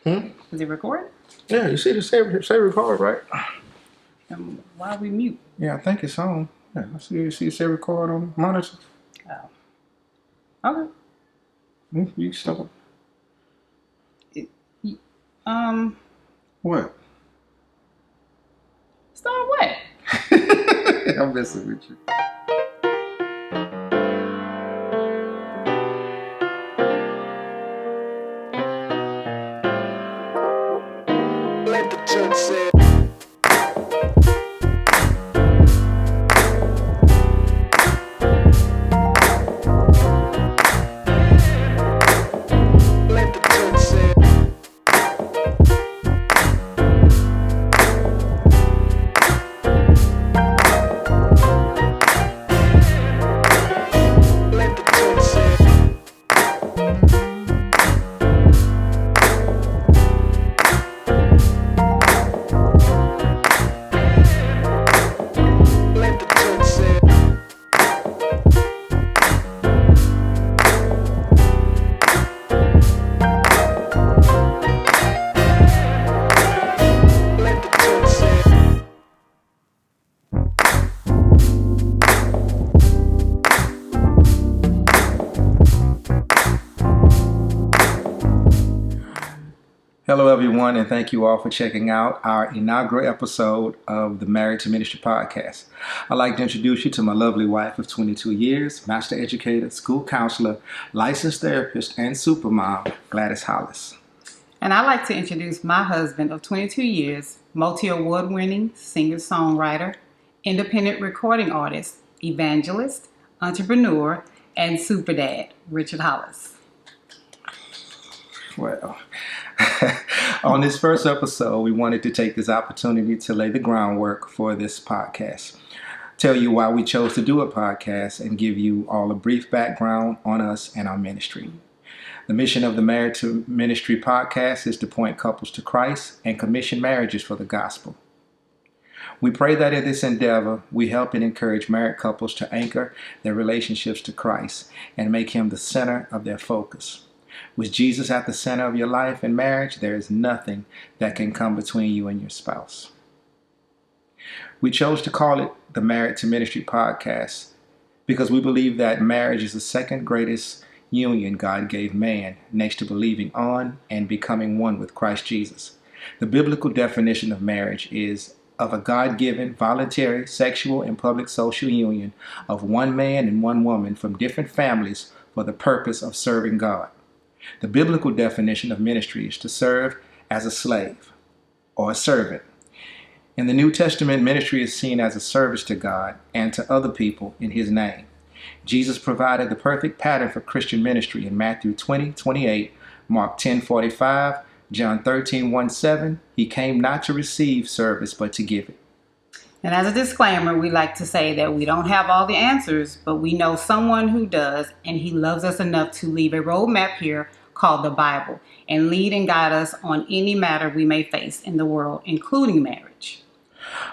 Hmm? Is it recording? Yeah, you see the say record, right? And why are we mute? Yeah, I think it's on. Yeah, I see you say record on the monitor. Oh. Okay. You stop. Um, What? start what? I'm messing with you. Let the church say. Let the church say. Let the church say. Let the church say. Let the church say. Hello, everyone, and thank you all for checking out our inaugural episode of the Married to Ministry podcast. I'd like to introduce you to my lovely wife of 22 years, master educator, school counselor, licensed therapist, and supermom, Gladys Hollis. And I'd like to introduce my husband of 22 years, multi-award winning singer-songwriter, independent recording artist, evangelist, entrepreneur, and super dad, Richard Hollis. Well, on this first episode, we wanted to take this opportunity to lay the groundwork for this podcast, tell you why we chose to do a podcast, and give you all a brief background on us and our ministry. The mission of the Married to Ministry podcast is to point couples to Christ and commission marriages for the gospel. We pray that in this endeavor, we help and encourage married couples to anchor their relationships to Christ and make Him the center of their focus. With Jesus at the center of your life and marriage, there is nothing that can come between you and your spouse. We chose to call it the Married to Ministry podcast because we believe that marriage is the second greatest union God gave man, next to believing on and becoming one with Christ Jesus. The biblical definition of marriage is of a God-given, voluntary, sexual, and public social union of one man and one woman from different families for the purpose of serving God. The biblical definition of ministry is to serve as a slave or a servant. In the New Testament, ministry is seen as a service to God and to other people in His name. Jesus provided the perfect pattern for Christian ministry in Matthew 20:28, Mark 10:45, John 13:17. He came not to receive service, but to give it. And as a disclaimer, we like to say that we don't have all the answers, but we know someone who does, and He loves us enough to leave a roadmap here called the Bible and lead and guide us on any matter we may face in the world, including marriage.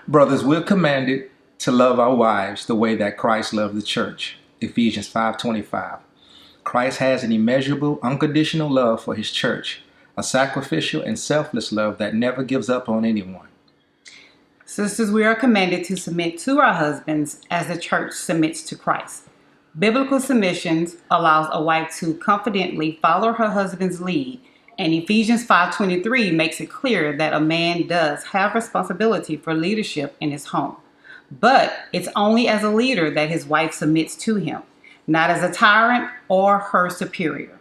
Brothers, we're commanded to love our wives the way that Christ loved the church. Ephesians 5:25. Christ has an immeasurable, unconditional love for His church, a sacrificial and selfless love that never gives up on anyone. Sisters, we are commanded to submit to our husbands as the church submits to Christ. Biblical submission allows a wife to confidently follow her husband's lead, and Ephesians 5:23 makes it clear that a man does have responsibility for leadership in his home. But it's only as a leader that his wife submits to him, not as a tyrant or her superior.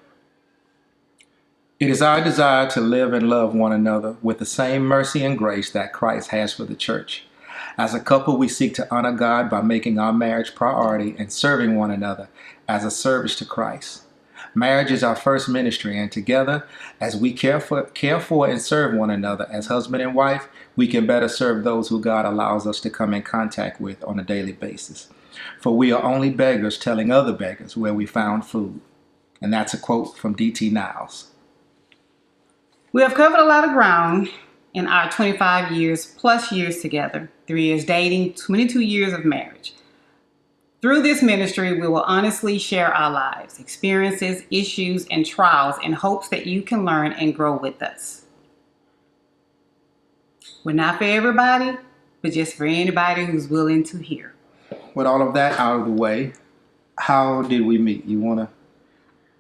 It is our desire to live and love one another with the same mercy and grace that Christ has for the church. As a couple, we seek to honor God by making our marriage priority and serving one another as a service to Christ. Marriage is our first ministry, and together, as we care for and serve one another as husband and wife, we can better serve those who God allows us to come in contact with on a daily basis. For we are only beggars telling other beggars where we found food. And that's a quote from D.T. Niles. We have covered a lot of ground in our 25 years together, 3 years dating, 22 years of marriage. Through this ministry, we will honestly share our lives, experiences, issues, and trials in hopes that you can learn and grow with us. Well, not for everybody, but just for anybody who's willing to hear. With all of that out of the way, how did we meet? You wanna?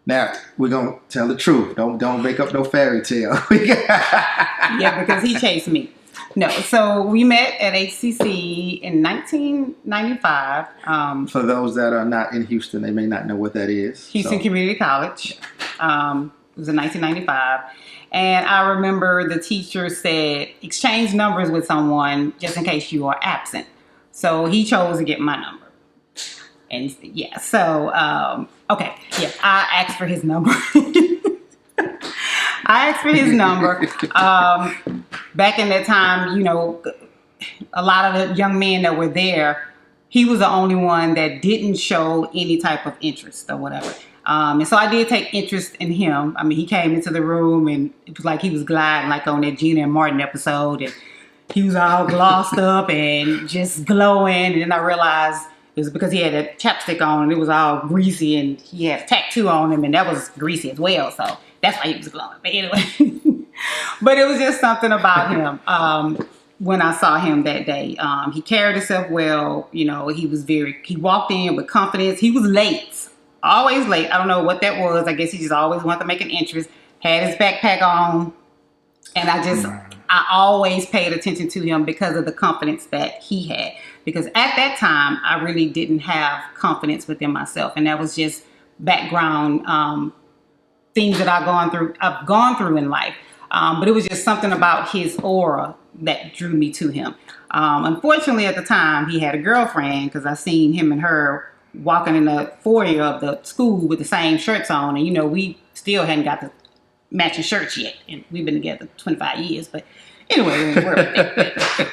Now we're gonna tell the truth. Don't make up no fairy tale. Yeah, because he chased me. No, so we met at HCC in 1995. For those that are not in Houston, they may not know what that is. Houston So, Community College. It was in 1995. And I remember the teacher said, exchange numbers with someone just in case you are absent. So he chose to get my number. And yeah, so, okay, yeah, I asked for his number. I asked for his number. Back in that time, you know, a lot of the young men that were there, he was the only one that didn't show any type of interest or whatever. And so I did take interest in him. I mean, he came into the room and it was like he was gliding like on that Gina and Martin episode. And he was all glossed up and just glowing. And then I realized it was because he had a chapstick on and it was all greasy and he had a tattoo on him and that was greasy as well. So that's why he was glowing. But anyway, but it was just something about him. When I saw him that day, he carried himself well. You know, he walked in with confidence. He was late, always late. I don't know what that was. I guess he just always wanted to make an entrance, had his backpack on. And I always paid attention to him because of the confidence that he had. Because at that time, I really didn't have confidence within myself. And that was just background things that I've gone through in life. But it was just something about his aura that drew me to him. Unfortunately, at the time, he had a girlfriend because I seen him and her walking in the foyer of the school with the same shirts on. And, you know, we still hadn't got the matching shirts yet. And we've been together 25 years. But anyway,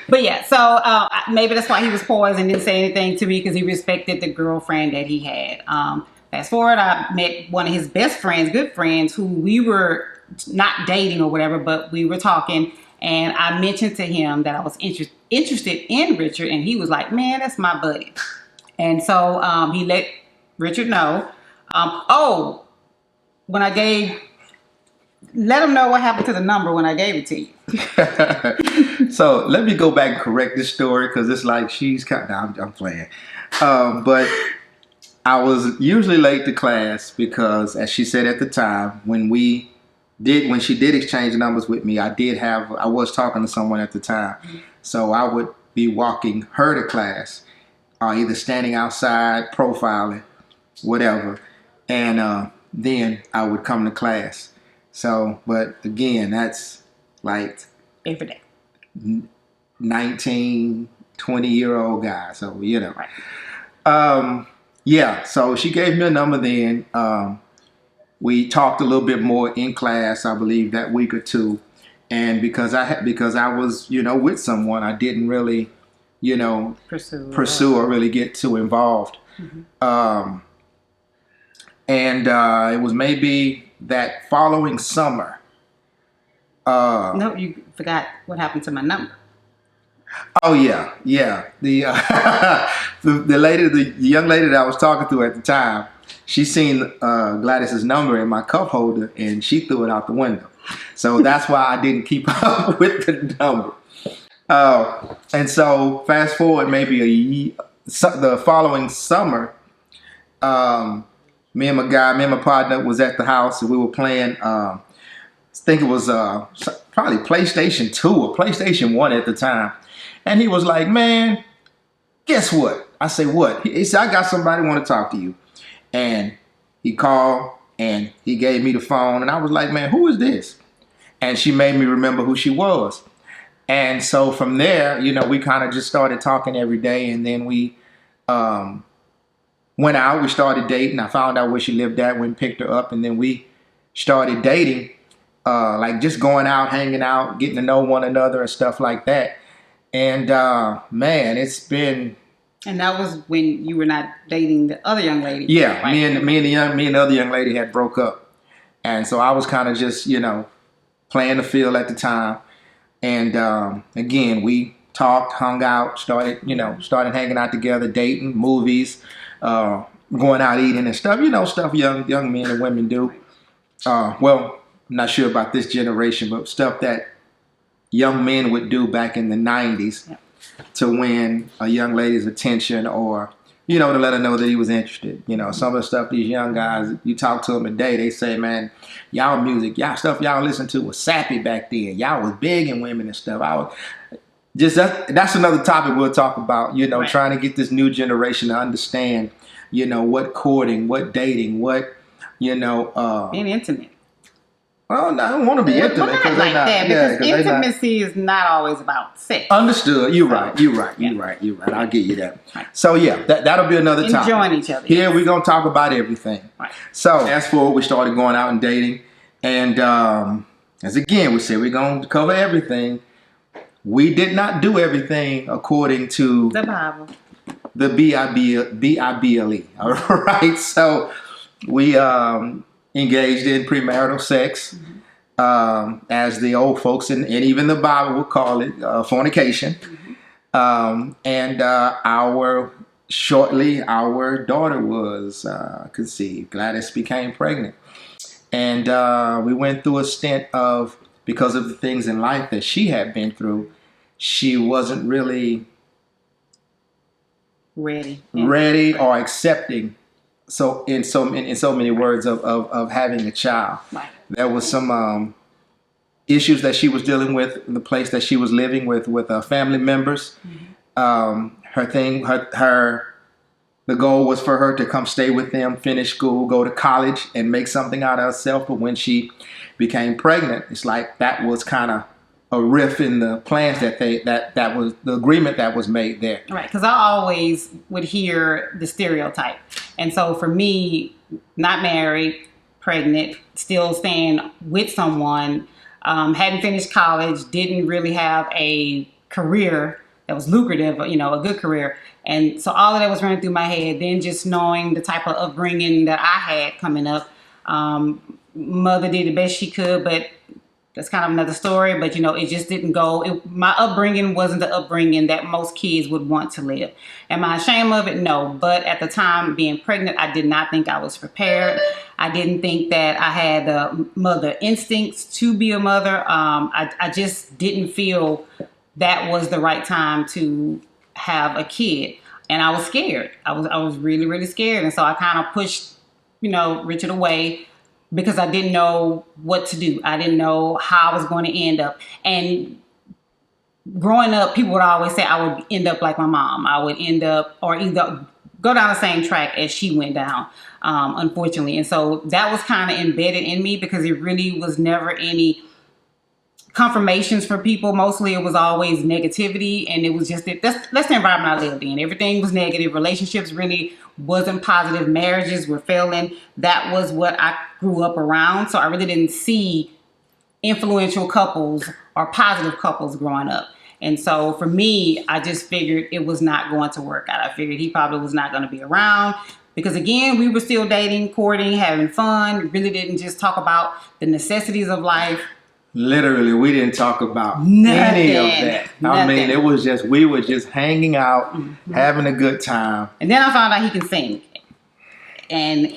but yeah, so maybe that's why he was poised and didn't say anything to me because he respected the girlfriend that he had. Fast forward, I met one of his best friends, good friends, who we were not dating or whatever, but we were talking. And I mentioned to him that I was interested in Richard. And he was like, man, that's my buddy. And so he let Richard know. Let him know what happened to the number when I gave it to you. So let me go back and correct this story because it's like she's kind of, I'm playing. But I was usually late to class because, as she said at the time, when she did exchange numbers with me, I was talking to someone at the time. So I would be walking her to class, either standing outside, profiling, whatever. And then I would come to class. So, but again, that's like Every day. 19, 20-year-old guy. So, you know. Right. Yeah, so she gave me a number then. We talked a little bit more in class, I believe, that week or two. And because I was, you know, with someone, I didn't really, you know, pursue or really get too involved. Mm-hmm. And it was maybe that following summer. No, you forgot what happened to my number. Oh yeah. The the young lady that I was talking to at the time, she seen Gladys's number in my cup holder and she threw it out the window. So that's why I didn't keep up with the number. And so fast forward maybe the following summer, me and my partner was at the house and we were playing. I think it was probably PlayStation 2 or PlayStation 1 at the time. And he was like, man, guess what? I say, what? He said, I got somebody want to talk to you. And he called and he gave me the phone. And I was like, man, who is this? And she made me remember who she was. And so from there, you know, we kind of just started talking every day. And then we went out. We started dating. I found out where she lived at, went and picked her up. And then we started dating, like just going out, hanging out, getting to know one another and stuff like that. And man, it's been. And that was when you were not dating the other young lady. Yeah, right? me and the other young lady had broke up, and so I was kind of just, you know, playing the field at the time. And again, we talked, hung out, started hanging out together, dating, movies, going out eating and stuff. You know, stuff young men and women do. Well, I'm not sure about this generation, but stuff that young men would do back in the 90s Yep. to win a young lady's attention, or to let her know that he was interested. Some of the stuff these young guys, you talk to them today, they say, man, y'all music, y'all stuff y'all listen to was sappy back then. Y'all was big in women and stuff. I was just that's another topic we'll talk about. Right. Trying to get this new generation to understand, what courting, what dating, what Being intimate. well, no, I don't want to be Well, intimate not because like that, because they not. intimacy is not always about sex. Understood. You're right. You're right. Yeah. You're right. You're right. I'll give you that. Right. So yeah, that'll be another topic. Enjoying each other. Here yes. we're gonna talk about everything. Right. So fast forward, we started going out and dating, and as again we said we're gonna cover everything. We did not do everything according to The Bible. the Bible. All right. So we engaged in premarital sex. As the old folks and even the Bible would call it, fornication. And our daughter was conceived. Gladys became pregnant. And we went through a stint of, because of the things in life that she had been through, she wasn't really Ready. ready or accepting. So in so many words of having a child. Right. There was some issues that she was dealing with in the place that she was living with family members. The goal was for her to come stay with them, finish school, go to college, and make something out of herself. But when she became pregnant, it's like that was kind of a riff in the plans that was the agreement that was made there. Right, because I always would hear the stereotype. And so for me, not married, pregnant, still staying with someone, hadn't finished college, didn't really have a career that was lucrative, a good career. And so all of that was running through my head. Then just knowing the type of upbringing that I had coming up. Mother did the best she could, but that's kind of another story. But, it just didn't go. My upbringing wasn't the upbringing that most kids would want to live. Am I ashamed of it? No. But at the time, being pregnant, I did not think I was prepared. I didn't think that I had the mother instincts to be a mother. I just didn't feel that was the right time to have a kid. And I was scared. I was really, really scared. And so I kind of pushed, Richard away because I didn't know what to do. I didn't know how I was going to end up. And growing up, people would always say I would end up like my mom. I would end up or either go down the same track as she went down, unfortunately. And so that was kind of embedded in me because it really was never any confirmations for people. Mostly it was always negativity, and it was just that's the environment I lived in. Everything was negative. Relationships really wasn't positive. Marriages were failing. That was what I grew up around. So I really didn't see influential couples or positive couples growing up. And so for me, I just figured it was not going to work out. I figured he probably was not going to be around because, again, we were still dating, courting, having fun. Really didn't just talk about the necessities of life. Literally, we didn't talk about Nothing. any of that. I mean, Nothing. it was just, we were just hanging out, having a good time. And then I found out he can sing. And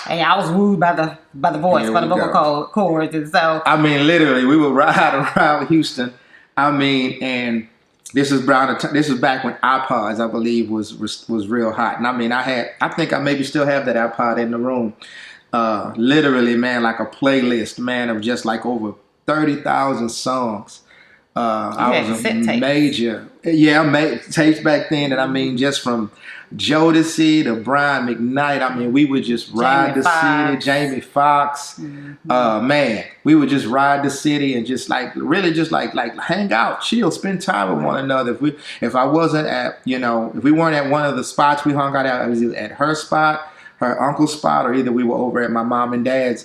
hey, I was wooed by the voice, Here by the we vocal cords. And so I mean, literally, we would ride around Houston. I mean, and this is back when iPods, I believe, was real hot. And I mean, I think I maybe still have that iPod in the room. Literally, man, like a playlist, man, of just like over 30,000 songs. I was a major, tapes back then. And I mean, just from Jodeci to Brian McKnight. I mean, we would just ride the city. Jamie Foxx. Man, we would just ride the city and just like really just like hang out, chill, spend time with one another. If I wasn't at, if we weren't at one of the spots we hung out at, it was either at her spot, her uncle's spot, or either we were over at my mom and dad's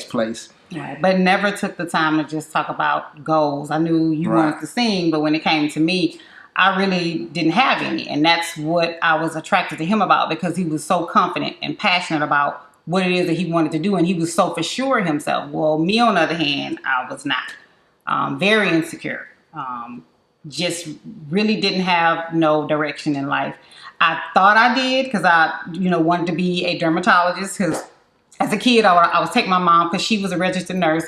place. Right, but never took the time to just talk about goals. I knew you wanted to sing, but when it came to me, I really didn't have any. And that's what I was attracted to him about, because he was so confident and passionate about what it is that he wanted to do. And he was so for sure himself. Well, me, on the other hand, I was not. Very insecure. Just really didn't have no direction in life. I thought I did because I, wanted to be a dermatologist, because as a kid, I was taking my mom because she was a registered nurse.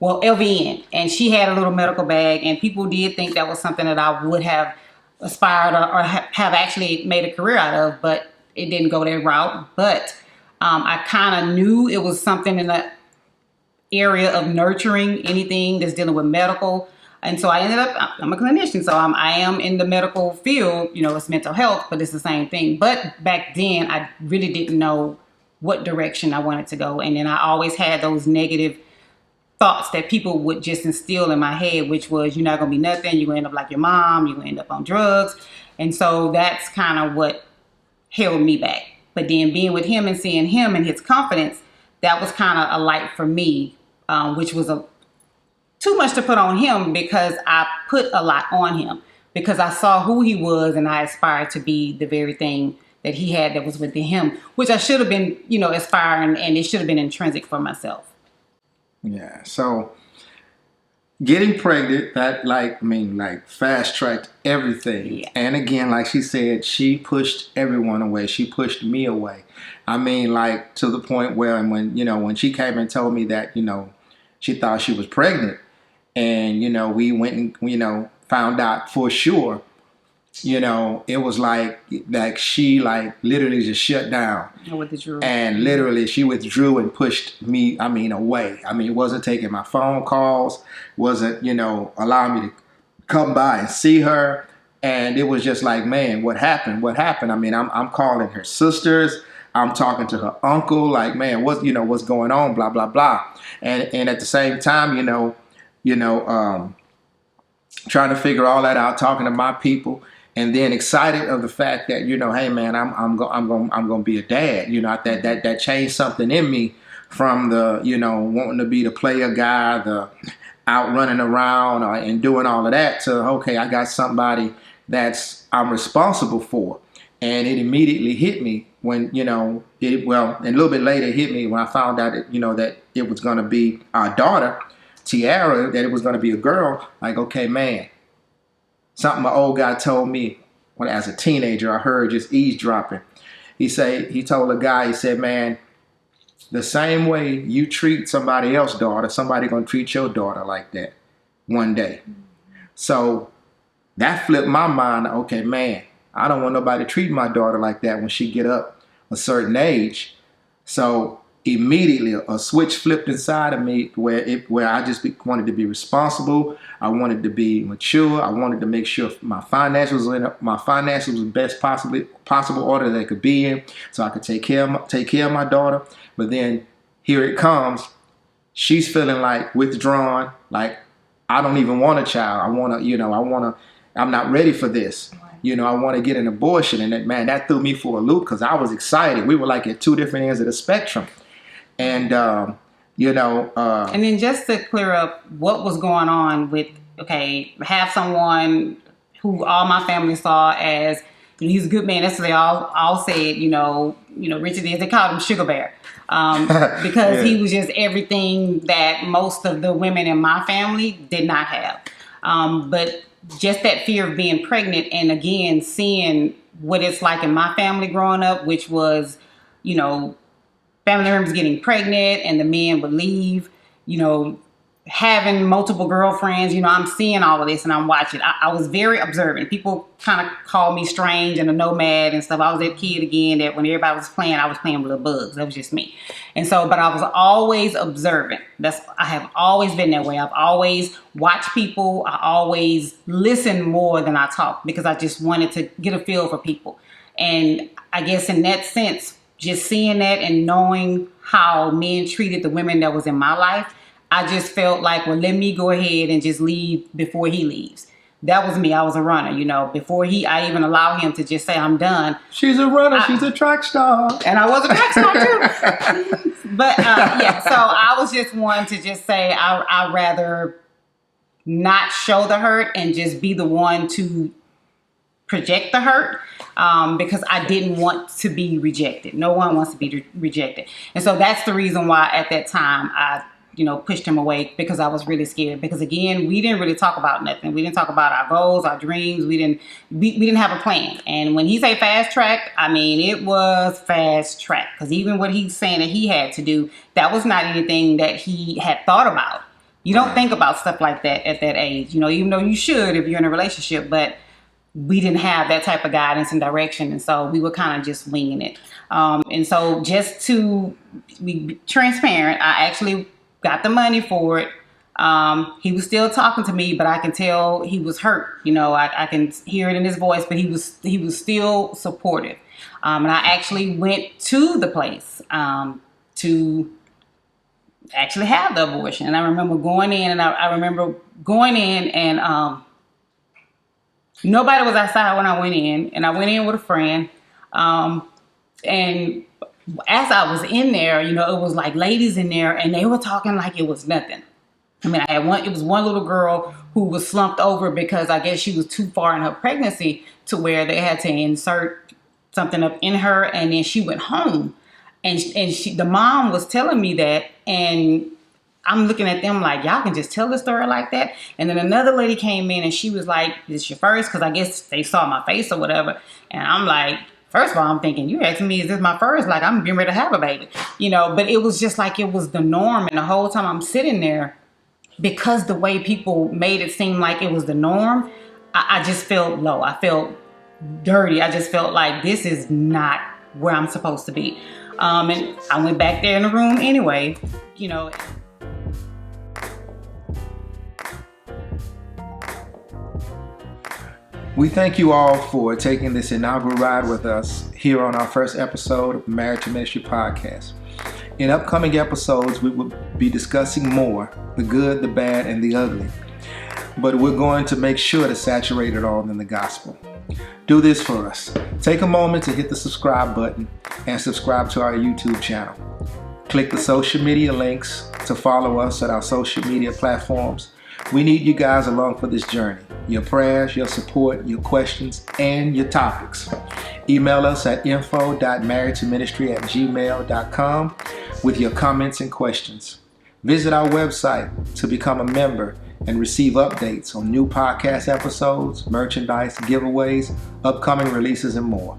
well, LVN, and she had a little medical bag, and people did think that was something that I would have aspired or have actually made a career out of, but it didn't go that route. But I kind of knew it was something in the area of nurturing anything that's dealing with medical. And so I ended up, I'm a clinician, so I am in the medical field, it's mental health, but it's the same thing. But back then, I really didn't know what direction I wanted to go. And then I always had those negative thoughts that people would just instill in my head, which was, you're not going to be nothing. You're going to end up like your mom. You're going to end up on drugs. And so that's kind of what held me back. But then being with him and seeing him and his confidence, that was kind of a light for me, which was too much to put on him because I put a lot on him because I saw who he was and I aspired to be the very thing that he had that was within him, which I should have been, aspiring, and it should have been intrinsic for myself. Yeah. So getting pregnant, that fast tracked everything. Yeah. And again, like she said, she pushed everyone away. She pushed me away. I mean, like to the point where when she came and told me that, she thought she was pregnant, and we went and found out for sure, it was like she literally just shut down. I withdrew. And literally she withdrew and pushed me, away. It wasn't taking my phone calls, wasn't, allowing me to come by and see her. And it was just like, man, what happened? What happened? I'm calling her sisters. I'm talking to her uncle, like, man, what's going on? Blah, blah, blah. And at the same time, trying to figure all that out, talking to my people, and then excited of the fact that, hey man, I'm gonna be a dad. That changed something in me from the, wanting to be the player guy, the out running around and doing all of that, to, okay, I got somebody I'm responsible for. And it immediately hit me when, and a little bit later it hit me when I found out that, that it was going to be our daughter, Tiara, that it was going to be a girl. Like, okay, man, something my old guy told me when as a teenager, I heard just eavesdropping. He told a guy, he said, man, the same way you treat somebody else's daughter, somebody going to treat your daughter like that one day. So that flipped my mind. Okay, man, I don't want nobody to treat my daughter like that when she get up a certain age. So immediately a switch flipped inside of me where I just wanted to be responsible. I wanted to be mature. I wanted to make sure my financials was the best possible order they could be in, so I could take care of my daughter. But then here it comes. She's feeling like withdrawn, like I don't even want a child. I'm not ready for this. I want to get an abortion. And that threw me for a loop because I was excited. We were like at two different ends of the spectrum. And, and then just to clear up what was going on with, have someone who all my family saw as, he's a good man. That's what they all said, Richard is, they called him Sugar Bear. Because Yeah. he was just everything that most of the women in my family did not have. But just that fear of being pregnant, and again, seeing what it's like in my family growing up, which was, family members getting pregnant and the men would leave, having multiple girlfriends, I'm seeing all of this and I'm watching. I was very observant. People kind of called me strange and a nomad and stuff. I was that kid again that when everybody was playing, I was playing with little bugs. That was just me. And so, but I was always observant. I have always been that way. I've always watched people. I always listen more than I talk because I just wanted to get a feel for people. And I guess in that sense, just seeing that and knowing how men treated the women that was in my life, I just felt like, well, let me go ahead and just leave before he leaves. That was me. I was a runner, before I even allow him to just say, I'm done. She's a runner. She's a track star. And I was a track star too. But so I was just one to just say, I'd rather not show the hurt and just be the one to project the hurt. Because I didn't want to be rejected. No one wants to be rejected. And so that's the reason why at that time I, pushed him away, because I was really scared. Because again, we didn't really talk about nothing. We didn't talk about our goals, our dreams. We didn't have a plan. And when he say fast track, it was fast track. Because even what he's saying that he had to do, that was not anything that he had thought about. You don't think about stuff like that at that age, even though you should if you're in a relationship, but we didn't have that type of guidance and direction. And so we were kind of just winging it. And so just to be transparent, I actually got the money for it. He was still talking to me, but I can tell he was hurt. I can hear it in his voice, but he was still supportive. And I actually went to the place to actually have the abortion. And I remember going in, and nobody was outside when I went in, and I went in with a friend. And as I was in there, it was like ladies in there, and they were talking like it was nothing. I mean, it was one little girl who was slumped over because I guess she was too far in her pregnancy to where they had to insert something up in her, and then she went home. And the mom was telling me that, and I'm looking at them like, y'all can just tell the story like that. And then another lady came in and she was like, "Is this your first?" Because I guess they saw my face or whatever. And I'm like, first of all, I'm thinking, you asking me, is this my first? Like, I'm getting ready to have a baby, But it was just like it was the norm. And the whole time I'm sitting there, because the way people made it seem like it was the norm, I just felt low. I felt dirty. I just felt like this is not where I'm supposed to be. And I went back there in the room anyway, We thank you all for taking this inaugural ride with us here on our first episode of the Married to Ministry podcast. In upcoming episodes, we will be discussing more, the good, the bad, and the ugly. But we're going to make sure to saturate it all in the gospel. Do this for us. Take a moment to hit the subscribe button and subscribe to our YouTube channel. Click the social media links to follow us at our social media platforms. We need you guys along for this journey. Your prayers, your support, your questions, and your topics. Email us at info.marriedtoministry@gmail.com with your comments and questions. Visit our website to become a member and receive updates on new podcast episodes, merchandise, giveaways, upcoming releases, and more.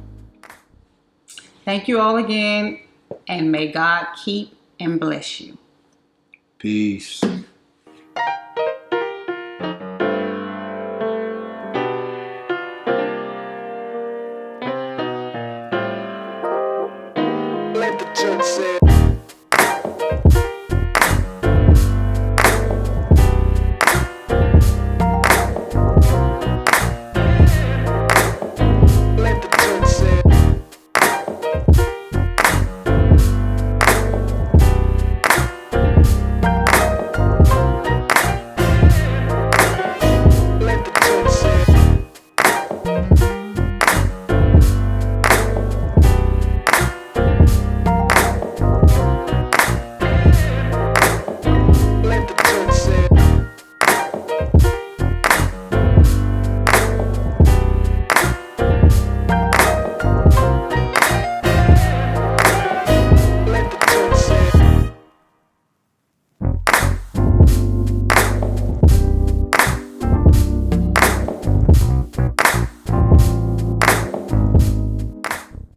Thank you all again, and may God keep and bless you. Peace.